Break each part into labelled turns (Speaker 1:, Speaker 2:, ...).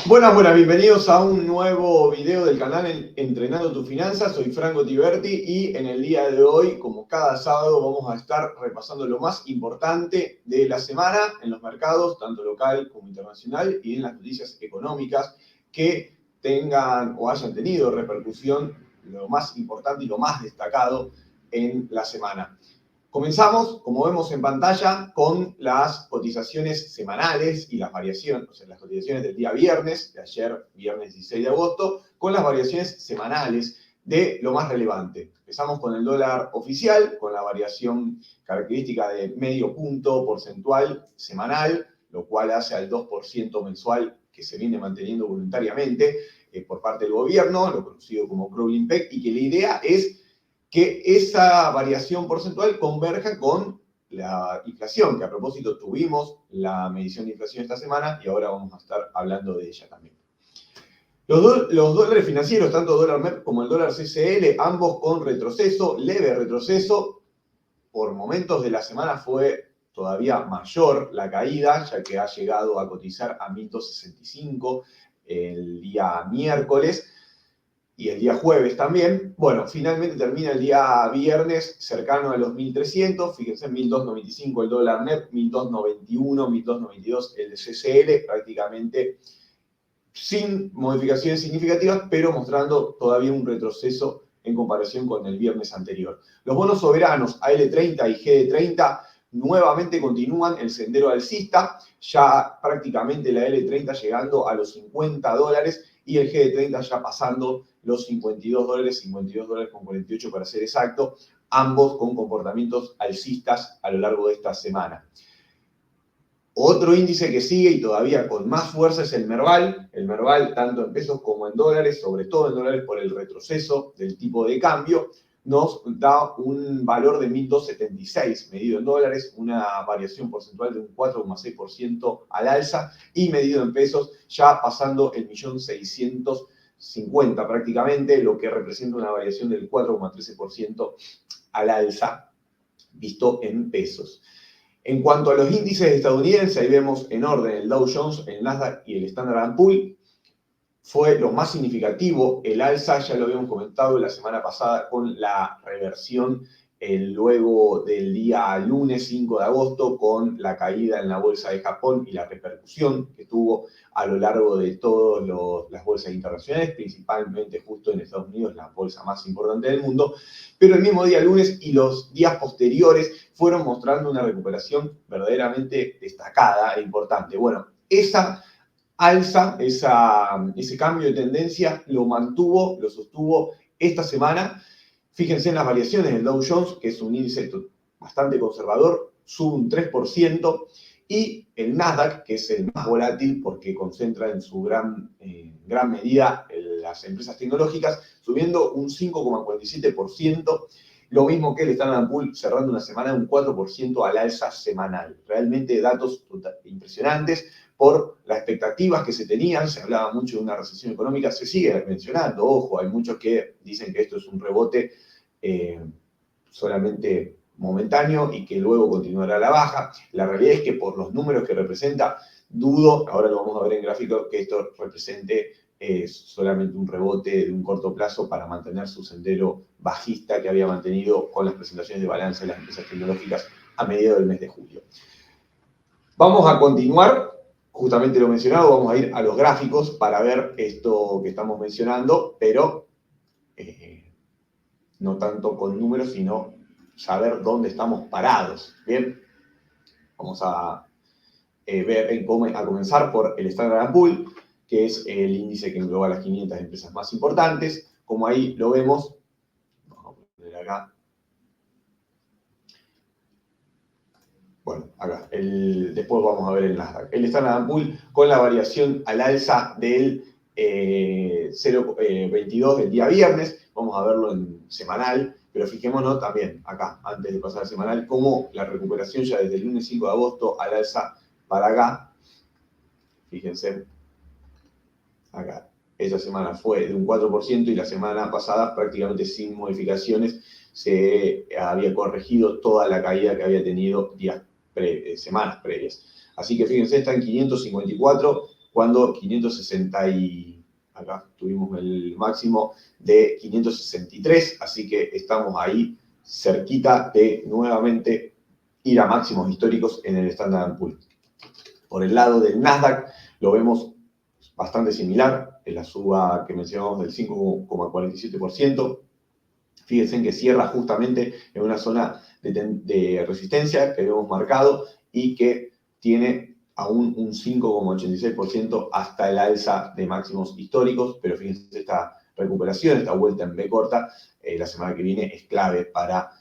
Speaker 1: Buenas, bienvenidos a un nuevo video del canal Entrenando tus Finanzas. Soy Franco Tiberti y en el día de hoy, como cada sábado, vamos a estar repasando lo más importante de la semana en los mercados, tanto local como internacional, y en las noticias económicas que tengan o hayan tenido repercusión, lo más importante y lo más destacado en la semana. Comenzamos, como vemos en pantalla, con las cotizaciones semanales y las variaciones, o sea, las cotizaciones del día viernes, de ayer, viernes 16 de agosto, con las variaciones semanales de lo más relevante. Empezamos con el dólar oficial, con la variación característica de medio punto porcentual semanal, lo cual hace al 2% mensual que se viene manteniendo voluntariamente por parte del gobierno, lo conocido como crawling peg, y que la idea es que esa variación porcentual converja con la inflación, que a propósito tuvimos la medición de inflación esta semana y ahora vamos a estar hablando de ella también. Los dólares financieros, tanto dólar MEP como el dólar CCL, ambos con retroceso, leve retroceso. Por momentos de la semana fue todavía mayor la caída, ya que ha llegado a cotizar a 1.265 el día miércoles. Y el día jueves también. Bueno, finalmente termina el día viernes cercano a los 1.300. Fíjense, 1.295 el dólar MEP, 1.291, 1.292 el CCL, prácticamente sin modificaciones significativas, pero mostrando todavía un retroceso en comparación con el viernes anterior. Los bonos soberanos AL30 y GD30 nuevamente continúan el sendero alcista, ya prácticamente la L30 llegando a los $50 y el GD30 ya pasando los $52, $52 con 48 para ser exacto, ambos con comportamientos alcistas a lo largo de esta semana. Otro índice que sigue y todavía con más fuerza es el Merval. El Merval, tanto en pesos como en dólares, sobre todo en dólares por el retroceso del tipo de cambio, nos da un valor de 1.276 medido en dólares, una variación porcentual de un 4,6% al alza, y medido en pesos ya pasando el 1.650.000 prácticamente, lo que representa una variación del 4,13% al alza visto en pesos. En cuanto a los índices estadounidenses, ahí vemos en orden el Dow Jones, el Nasdaq y el Standard & Poor's. Fue lo más significativo el alza, ya lo habíamos comentado la semana pasada con la reversión luego del día lunes 5 de agosto con la caída en la bolsa de Japón y la repercusión que tuvo a lo largo de todas las bolsas internacionales, principalmente justo en Estados Unidos, la bolsa más importante del mundo. Pero el mismo día lunes y los días posteriores fueron mostrando una recuperación verdaderamente destacada e importante. Bueno, esa alza, ese cambio de tendencia lo sostuvo esta semana. Fíjense en las variaciones del Dow Jones, que es un índice bastante conservador, sube un 3%, y el Nasdaq, que es el más volátil porque concentra en su gran medida las empresas tecnológicas, subiendo un 5,47%, lo mismo que el Standard & Poor's cerrando una semana de un 4% al alza semanal. Realmente datos impresionantes por las expectativas que se tenían. Se hablaba mucho de una recesión económica, se sigue mencionando, ojo, hay muchos que dicen que esto es un rebote solamente momentáneo y que luego continuará a la baja. La realidad es que por los números que representa, dudo, ahora lo vamos a ver en gráfico, que esto represente solamente un rebote de un corto plazo para mantener su sendero bajista que había mantenido con las presentaciones de balance de las empresas tecnológicas a mediados del mes de julio. Vamos a continuar, justamente lo mencionado, vamos a ir a los gráficos para ver esto que estamos mencionando, pero no tanto con números, sino saber dónde estamos parados. Bien, vamos a comenzar por el Standard & Poor's, que es el índice que engloba las 500 empresas más importantes. Como ahí lo vemos, vamos a poner acá. Bueno, acá. Después vamos a ver el Nasdaq. El Standard & Poor's con la variación al alza del 0,22 del día viernes. Vamos a verlo en semanal, pero fijémonos también acá, antes de pasar al semanal, cómo la recuperación ya desde el lunes 5 de agosto al alza para acá. Fíjense, acá. Esta semana fue de un 4% y la semana pasada prácticamente sin modificaciones se había corregido toda la caída que había tenido semanas previas. Así que fíjense, está en 554, cuando 560 acá tuvimos el máximo de 563, así que estamos ahí cerquita de nuevamente ir a máximos históricos en el Standard & Poor's. Por el lado del Nasdaq lo vemos bastante similar, en la suba que mencionamos del 5,47%. Fíjense que cierra justamente en una zona de resistencia que habíamos marcado y que tiene aún un 5,86% hasta el alza de máximos históricos, pero fíjense esta recuperación, esta vuelta en B corta, la semana que viene es clave para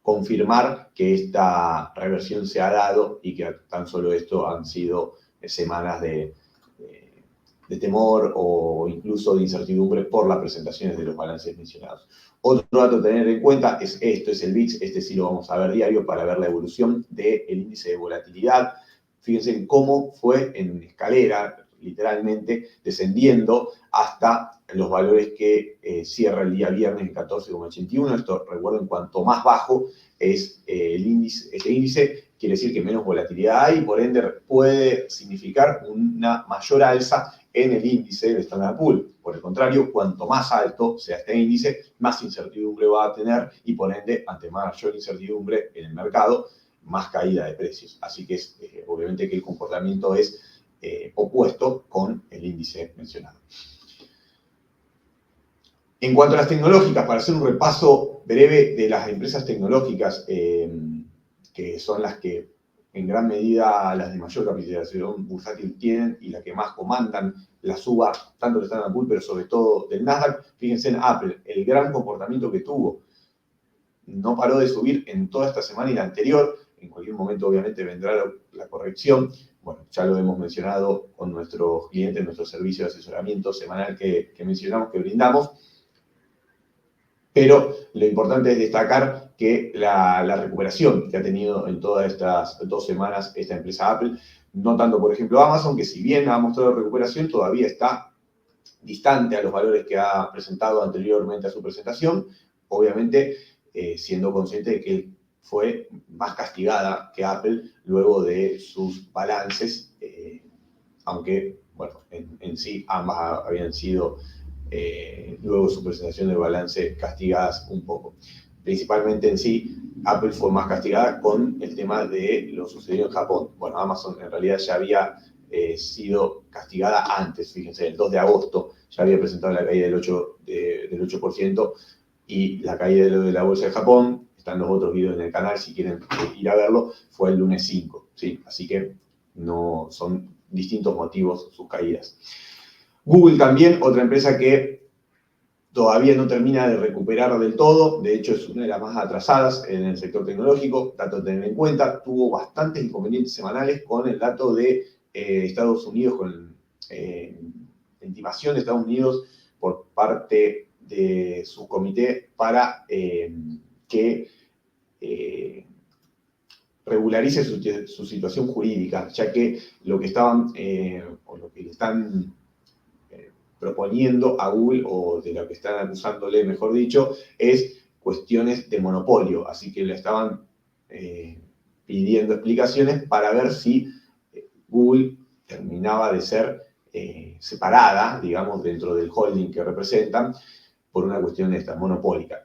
Speaker 1: confirmar que esta reversión se ha dado y que tan solo esto han sido semanas de temor o incluso de incertidumbre por las presentaciones de los balances mencionados. Otro dato a tener en cuenta es esto, es el VIX, este sí lo vamos a ver diario para ver la evolución del índice de volatilidad. Fíjense en cómo fue en escalera, literalmente, descendiendo hasta los valores que cierra el día viernes en 14,81. Esto, recuerden, cuanto más bajo es el índice, este índice, quiere decir que menos volatilidad hay, por ende puede significar una mayor alza en el índice del Standard & Poor's. Por el contrario, cuanto más alto sea este índice, más incertidumbre va a tener y por ende, ante mayor incertidumbre en el mercado, más caída de precios. Así que es obviamente que el comportamiento es opuesto con el índice mencionado. En cuanto a las tecnológicas, para hacer un repaso breve de las empresas tecnológicas que son las que en gran medida las de mayor capitalización bursátil tienen y las que más comandan la suba tanto del Standard & Poor's, pero sobre todo del Nasdaq. Fíjense en Apple, el gran comportamiento que tuvo. No paró de subir en toda esta semana y la anterior. En cualquier momento, obviamente, vendrá la corrección. Bueno, ya lo hemos mencionado con nuestros clientes, nuestro servicio de asesoramiento semanal que mencionamos, que brindamos. Pero lo importante es destacar que la recuperación que ha tenido en todas estas 2 semanas esta empresa Apple, no tanto, por ejemplo, Amazon, que si bien ha mostrado recuperación, todavía está distante a los valores que ha presentado anteriormente a su presentación, obviamente siendo consciente de que fue más castigada que Apple luego de sus balances, aunque, bueno, en sí ambas habían sido luego de su presentación del balance castigadas un poco. Principalmente en sí, Apple fue más castigada con el tema de lo sucedido en Japón. Bueno, Amazon en realidad ya había sido castigada antes, fíjense, el 2 de agosto ya había presentado la caída del 8% y la caída de la bolsa de Japón, están los otros videos en el canal si quieren ir a verlo, fue el lunes 5, ¿sí? Así que no son distintos motivos sus caídas. Google también, otra empresa que todavía no termina de recuperar del todo, de hecho es una de las más atrasadas en el sector tecnológico, dato a tener en cuenta, tuvo bastantes inconvenientes semanales con el dato de Estados Unidos, con la intimación de Estados Unidos por parte de su comité para que regularice su situación jurídica, ya que lo que estaban, o lo que le están proponiendo a Google, o de lo que están acusándole, mejor dicho, es cuestiones de monopolio. Así que le estaban pidiendo explicaciones para ver si Google terminaba de ser separada, digamos, dentro del holding que representan, por una cuestión esta, monopólica.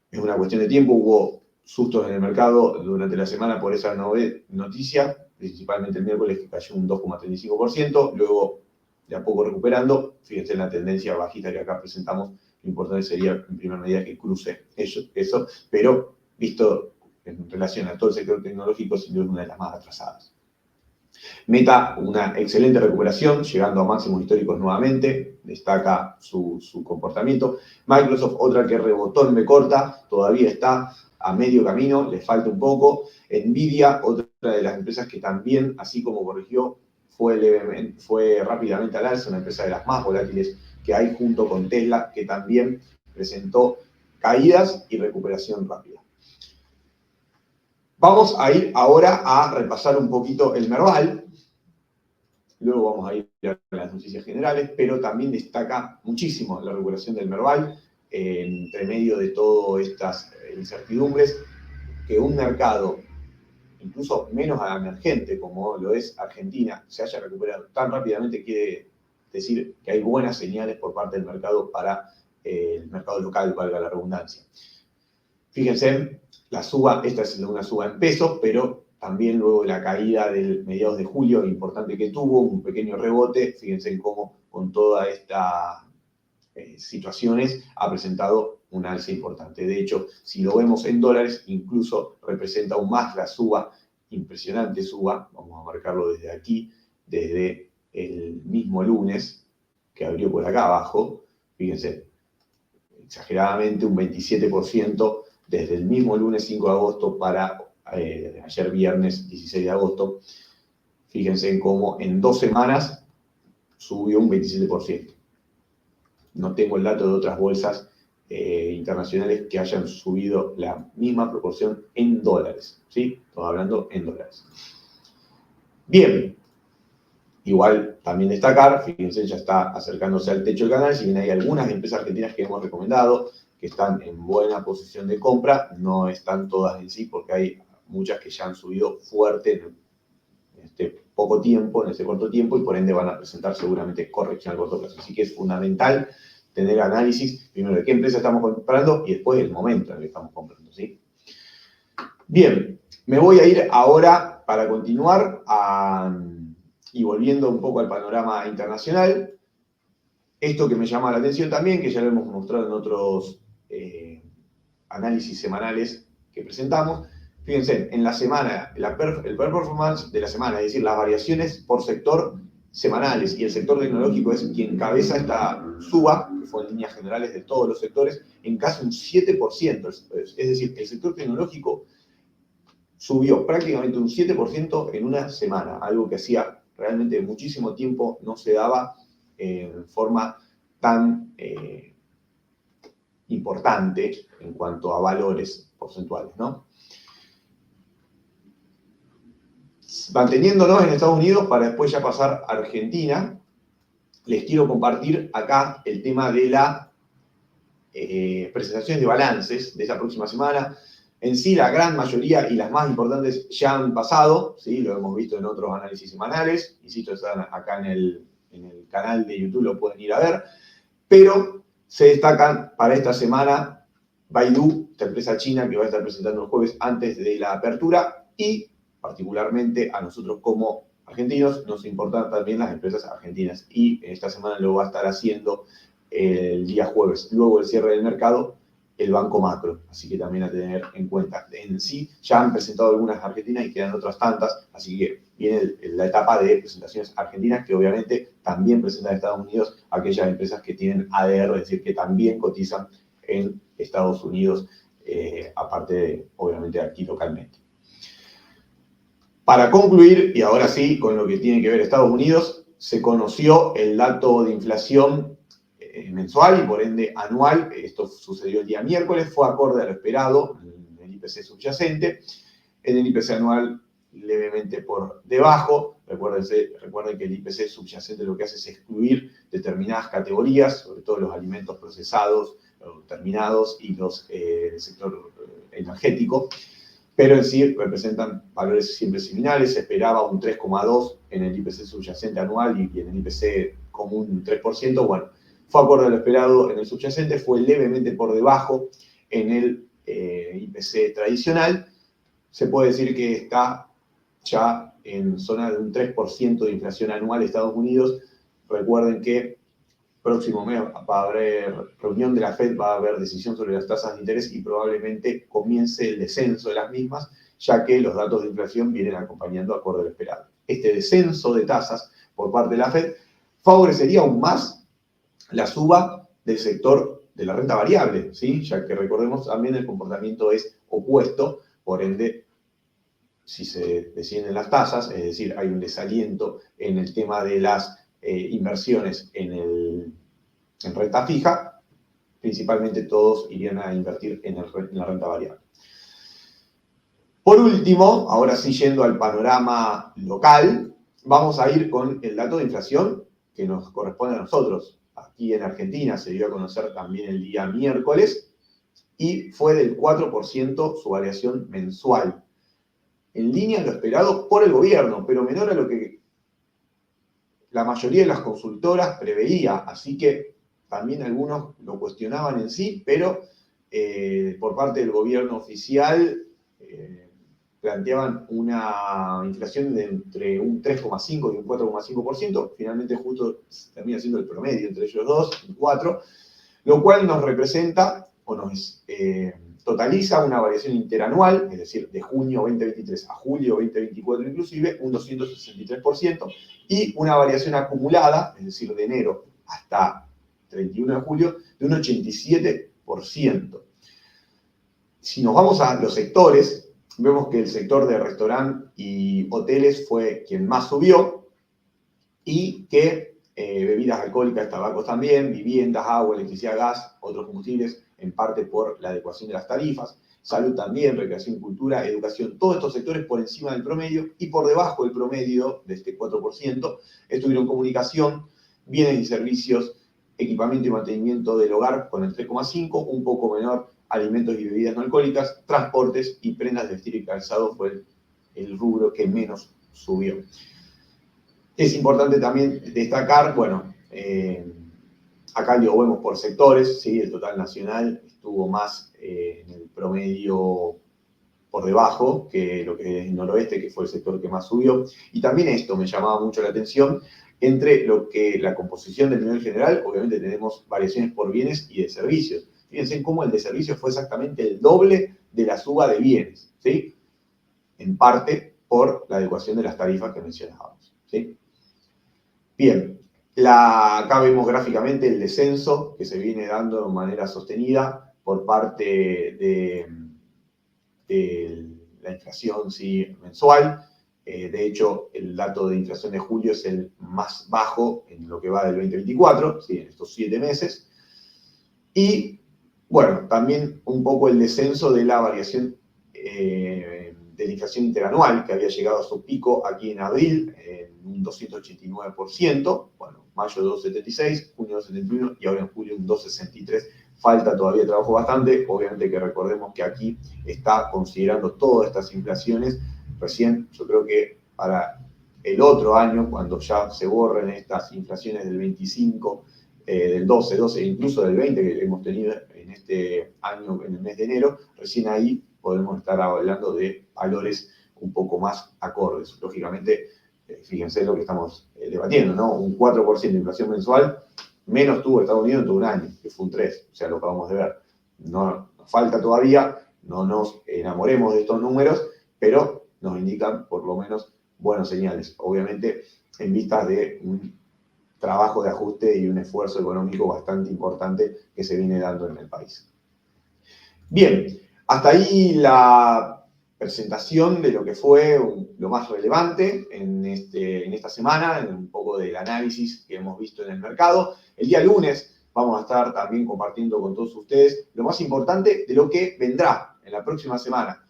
Speaker 1: Es una cuestión de tiempo, hubo sustos en el mercado durante la semana por esa noticia, principalmente el miércoles que cayó un 2,35%, luego de a poco recuperando. Fíjense en la tendencia bajista que acá presentamos, lo importante sería en primera medida que cruce eso, pero visto en relación a todo el sector tecnológico, sin duda es una de las más atrasadas. Meta, una excelente recuperación, llegando a máximos históricos nuevamente, destaca su comportamiento. Microsoft, otra que rebotó en B corta, todavía está a medio camino, le falta un poco. Nvidia, otra de las empresas que también, así como corrigió, fue rápidamente al alza, una empresa de las más volátiles que hay, junto con Tesla, que también presentó caídas y recuperación rápida. Vamos a ir ahora a repasar un poquito el Merval. Luego vamos a ir a las noticias generales, pero también destaca muchísimo la recuperación del Merval, entre medio de todas estas incertidumbres, que un mercado incluso menos emergente como lo es Argentina, se haya recuperado tan rápidamente, quiere decir que hay buenas señales por parte del mercado para el mercado local, valga la redundancia. Fíjense, la suba, esta es una suba en pesos, pero también luego de la caída del mediados de julio, importante que tuvo, un pequeño rebote, fíjense cómo con toda esta situaciones ha presentado un alza importante. De hecho, si lo vemos en dólares, incluso representa aún más la suba, impresionante suba, vamos a marcarlo desde aquí, desde el mismo lunes, que abrió por acá abajo, fíjense, exageradamente un 27% desde el mismo lunes 5 de agosto para ayer viernes 16 de agosto. Fíjense en cómo en 2 semanas subió un 27%. No tengo el dato de otras bolsas internacionales que hayan subido la misma proporción en dólares. ¿Sí? Estamos hablando en dólares. Bien. Igual también destacar, fíjense, ya está acercándose al techo del canal, si bien hay algunas empresas argentinas que hemos recomendado, que están en buena posición de compra, no están todas en sí, porque hay muchas que ya han subido fuerte en este poco tiempo, en este corto tiempo, y por ende van a presentar seguramente corrección a corto plazo. Así que es fundamental tener análisis, primero de qué empresa estamos comprando y después del momento en el que estamos comprando, ¿sí? Bien, me voy a ir ahora para continuar y volviendo un poco al panorama internacional. Esto que me llama la atención también, que ya lo hemos mostrado en otros análisis semanales que presentamos. Fíjense, en la semana, el performance de la semana, es decir, las variaciones por sector semanales, y el sector tecnológico es quien cabeza esta suba, que fue en líneas generales de todos los sectores, en casi un 7%. Es decir, el sector tecnológico subió prácticamente un 7% en una semana, algo que hacía realmente muchísimo tiempo no se daba en forma tan importante en cuanto a valores porcentuales, ¿no? Manteniéndonos en Estados Unidos para después ya pasar a Argentina, les quiero compartir acá el tema de las presentaciones de balances de esta próxima semana. En sí, la gran mayoría y las más importantes ya han pasado, ¿sí? Lo hemos visto en otros análisis semanales, insisto, están acá en el canal de YouTube, lo pueden ir a ver, pero se destacan para esta semana Baidu, esta empresa china que va a estar presentando el jueves antes de la apertura, y particularmente a nosotros como argentinos nos importan también las empresas argentinas, y esta semana lo va a estar haciendo el día jueves, luego del cierre del mercado, el Banco Macro, así que también a tener en cuenta. En sí ya han presentado algunas argentinas y quedan otras tantas, así que viene la etapa de presentaciones argentinas, que obviamente también presentan en Estados Unidos aquellas empresas que tienen ADR, es decir, que también cotizan en Estados Unidos, aparte de, obviamente, aquí localmente. Para concluir, y ahora sí, con lo que tiene que ver Estados Unidos, se conoció el dato de inflación mensual y por ende anual. Esto sucedió el día miércoles, fue acorde a lo esperado en el IPC subyacente. En el IPC anual levemente por debajo. Recuerden que el IPC subyacente lo que hace es excluir determinadas categorías, sobre todo los alimentos procesados, terminados y los del sector energético, pero en sí representan valores siempre similares. Se esperaba un 3,2 en el IPC subyacente anual y en el IPC común un 3%. Bueno, fue acorde a lo esperado en el subyacente, fue levemente por debajo en el IPC tradicional. Se puede decir que está ya en zona de un 3% de inflación anual de Estados Unidos. Recuerden que próximo mes va a haber reunión de la FED, va a haber decisión sobre las tasas de interés y probablemente comience el descenso de las mismas, ya que los datos de inflación vienen acompañando acorde a lo esperado. Este descenso de tasas por parte de la FED favorecería aún más la suba del sector de la renta variable, ¿sí? Ya que recordemos también el comportamiento es opuesto, por ende, si se descienden las tasas, es decir, hay un desaliento en el tema de las inversiones en renta fija, principalmente todos irían a invertir en la renta variable. Por último, ahora sí yendo al panorama local, vamos a ir con el dato de inflación que nos corresponde a nosotros. Aquí en Argentina se dio a conocer también el día miércoles y fue del 4% su variación mensual. en línea a lo esperado por el gobierno, pero menor a lo que la mayoría de las consultoras preveía, así que también algunos lo cuestionaban en sí, pero por parte del gobierno oficial planteaban una inflación de entre un 3,5 y un 4,5%, finalmente justo termina siendo el promedio entre ellos dos, un 4%, lo cual nos representa o nos totaliza una variación interanual, es decir, de junio 2023 a julio 2024 inclusive, un 263%, y una variación acumulada, es decir, de enero hasta 31 de julio, de un 87%. Si nos vamos a los sectores, vemos que el sector de restaurante y hoteles fue quien más subió y que bebidas alcohólicas, tabacos también, viviendas, agua, electricidad, gas, otros combustibles, en parte por la adecuación de las tarifas, salud también, recreación, cultura, educación, todos estos sectores por encima del promedio y por debajo del promedio de este 4%, estuvieron comunicación, bienes y servicios, equipamiento y mantenimiento del hogar con el 3,5%, un poco menor alimentos y bebidas no alcohólicas, transportes y prendas de vestir y calzado fue el rubro que menos subió. Es importante también destacar, bueno, acá lo vemos por sectores, ¿sí? El total nacional estuvo más en el promedio por debajo que lo que es el noroeste, que fue el sector que más subió. Y también esto me llamaba mucho la atención, entre lo que la composición del nivel general, obviamente tenemos variaciones por bienes y de servicios. Fíjense en cómo el de servicios fue exactamente el doble de la suba de bienes, ¿sí? En parte por la adecuación de las tarifas que mencionábamos, ¿sí? Bien, acá vemos gráficamente el descenso que se viene dando de manera sostenida por parte de la inflación, ¿sí? Mensual. De hecho, el dato de inflación de julio es el más bajo en lo que va del 2024, ¿sí? En estos 7 meses. Y, bueno, también un poco el descenso de la variación de la inflación interanual, que había llegado a su pico aquí en abril, en un 289%, bueno, mayo 276, junio 271 y ahora en julio un 263. Falta todavía trabajo bastante, obviamente que recordemos que aquí está considerando todas estas inflaciones. Recién yo creo que para el otro año, cuando ya se borren estas inflaciones del 25, del 12, incluso del 20 que hemos tenido en este año, en el mes de enero, recién ahí podemos estar hablando de valores un poco más acordes. Lógicamente, fíjense lo que estamos debatiendo, ¿no? Un 4% de inflación mensual, menos tuvo Estados Unidos en todo un año, que fue un 3%, o sea, lo acabamos de ver. No, nos falta todavía, no nos enamoremos de estos números, pero nos indican por lo menos buenas señales. Obviamente, en vistas de un trabajo de ajuste y un esfuerzo económico bastante importante que se viene dando en el país. Bien, hasta ahí la presentación de lo que fue lo más relevante en esta semana, en un poco del análisis que hemos visto en el mercado. El día lunes vamos a estar también compartiendo con todos ustedes lo más importante de lo que vendrá en la próxima semana.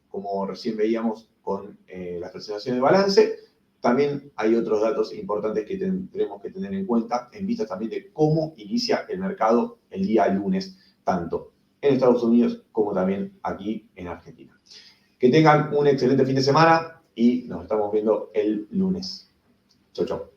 Speaker 1: Como recién veíamos con las presentaciones de balance, también hay otros datos importantes que tendremos que tener en cuenta en vista también de cómo inicia el mercado el día lunes, tanto en Estados Unidos como también aquí en Argentina. Que tengan un excelente fin de semana y nos estamos viendo el lunes. Chau, chau.